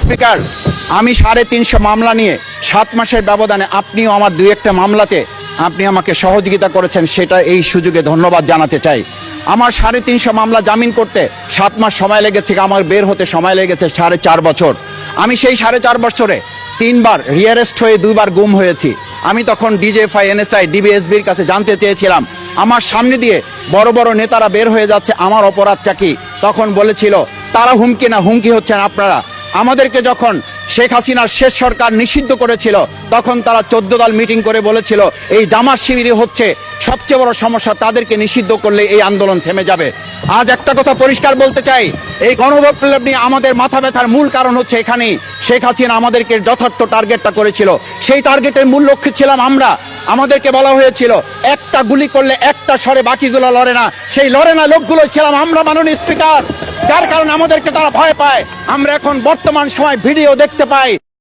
Speaker, আমি 350 মামলা নিয়ে 7 মাসের ব্যবধানে আপনিও আমার 2-1টা মামলাতে আপনি আমাকে সহযোগিতা করেছেন, সেটা এই সুযোগে ধন্যবাদ জানাতে চাই। আমার 350 মামলা জামিন করতে 7 মাস সময় লেগেছে, আমার বের হতে সময় লেগেছে 4.5 বছর। আমি সেই 4.5 বছরে 3 বার রিয়ারেস্ট হয়ে 2 বার গুম হয়েছি। আমি তখন ডিজিএফআই, এনএসআই, ডিবিএসবির কাছে জানতে চেয়েছিলাম আমার সামনে দিয়ে বড় বড় নেতারা বের হয়ে যাচ্ছে, আমার অপরাধটা কি? তখন বলেছিল তারা হুমকি না, হুমকি হচ্ছেন আপনারা। আমাদেরকে যখন শেখ হাসিনার শেষ সরকার নিষিদ্ধ করেছিল, তখন তারা 14 দল মিটিং করে বলেছিল এই জামাত শিবিরই হচ্ছে সবচেয়ে বড় সমস্যা, তাদেরকে নিষিদ্ধ করলে এই আন্দোলন থেমে যাবে। আজ একটা কথা পরিষ্কার বলতে চাই, এই গণবিপ্লব নিয়ে আমাদের মাথা ব্যথার মূল কারণ হচ্ছে এখানেই শেখ হাসিনা আমাদেরকে যথার্থ টার্গেটটা করেছিল। সেই টার্গেটের মূল লক্ষ্য ছিলাম আমরা। আমাদেরকে বলা হয়েছিল একটা গুলি করলে একটা সরে বাকিগুলো লড়ে না, সেই লড়ে না লোকগুলো ছিলাম আমরা, মাননীয় স্পিকার। যার কারণে আমাদেরকে তারা ভয় পায়। আমরা এখন বর্তমান সময় ভিডিও দেখতে পাই